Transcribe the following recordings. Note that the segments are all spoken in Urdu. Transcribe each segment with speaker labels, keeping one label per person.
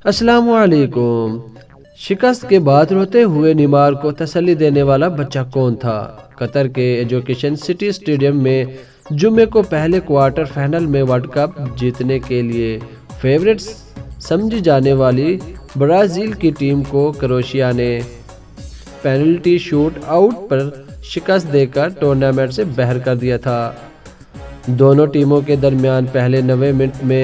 Speaker 1: السلام علیکم۔ شکست کے بعد روتے ہوئے نیمار کو تسلی دینے والا بچہ کون تھا؟ قطر کے ایجوکیشن سٹی اسٹیڈیم میں جمعے کو پہلے کوارٹر فائنل میں ورلڈ کپ جیتنے کے لیے فیورٹ سمجھی جانے والی برازیل کی ٹیم کو کروشیا نے پینلٹی شوٹ آؤٹ پر شکست دے کر ٹورنامنٹ سے باہر کر دیا تھا۔ دونوں ٹیموں کے درمیان پہلے 90 منٹ میں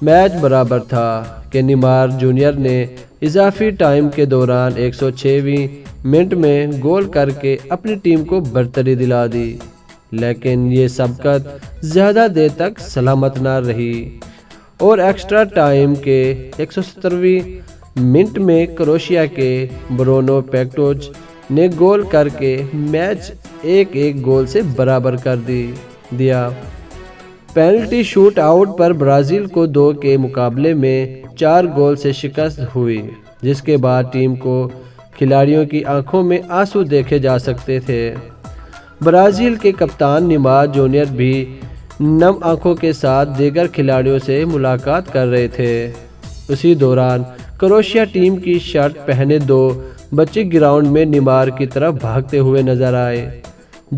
Speaker 1: میچ برابر تھا کہ نیمار جونیئر نے اضافی ٹائم کے دوران 106ویں منٹ میں گول کر کے اپنی ٹیم کو برتری دلا دی، لیکن یہ سبقت زیادہ دیر تک سلامت نہ رہی اور ایکسٹرا ٹائم کے 170ویں منٹ میں کروشیا کے برونو پیکٹوچ نے گول کر کے میچ 1-1 گول سے برابر کر دیا۔ پینلٹی شوٹ آؤٹ پر برازیل کو 2 کے مقابلے میں 4 گول سے شکست ہوئی، جس کے بعد ٹیم کو کھلاڑیوں کی آنکھوں میں آنسو دیکھے جا سکتے تھے۔ برازیل کے کپتان نیمار جونیئر بھی نم آنکھوں کے ساتھ دیگر کھلاڑیوں سے ملاقات کر رہے تھے۔ اسی دوران کروشیا ٹیم کی شرٹ پہنے 2 بچے گراؤنڈ میں نیمار کی طرف بھاگتے ہوئے نظر آئے،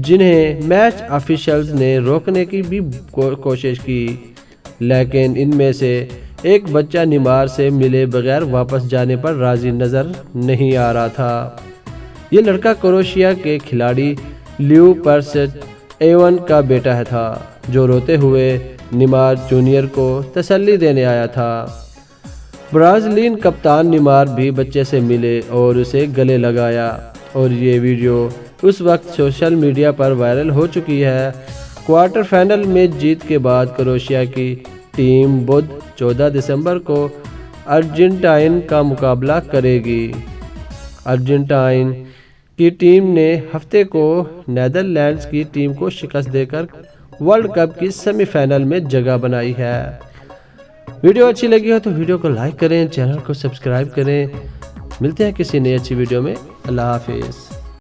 Speaker 1: جنہیں میچ آفیشلز نے روکنے کی بھی کوشش کی، لیکن ان میں سے ایک بچہ نیمار سے ملے بغیر واپس جانے پر راضی نظر نہیں آ رہا تھا۔ یہ لڑکا کروشیا کے کھلاڑی لیو پرسٹ ایون کا بیٹا تھا، جو روتے ہوئے نیمار جونیئر کو تسلی دینے آیا تھا۔ برازیلین کپتان نیمار بھی بچے سے ملے اور اسے گلے لگایا، اور یہ ویڈیو اس وقت سوشل میڈیا پر وائرل ہو چکی ہے۔ کوارٹر فائنل میں جیت کے بعد کروشیا کی ٹیم بدھ 14 دسمبر کو ارجنٹائن کا مقابلہ کرے گی۔ ارجنٹائن کی ٹیم نے ہفتے کو نیدرلینڈز کی ٹیم کو شکست دے کر ورلڈ کپ کی سیمی فائنل میں جگہ بنائی ہے۔ ویڈیو اچھی لگی ہو تو ویڈیو کو لائک کریں، چینل کو سبسکرائب کریں۔ ملتے ہیں کسی نئی اچھی ویڈیو میں۔ اللہ حافظ۔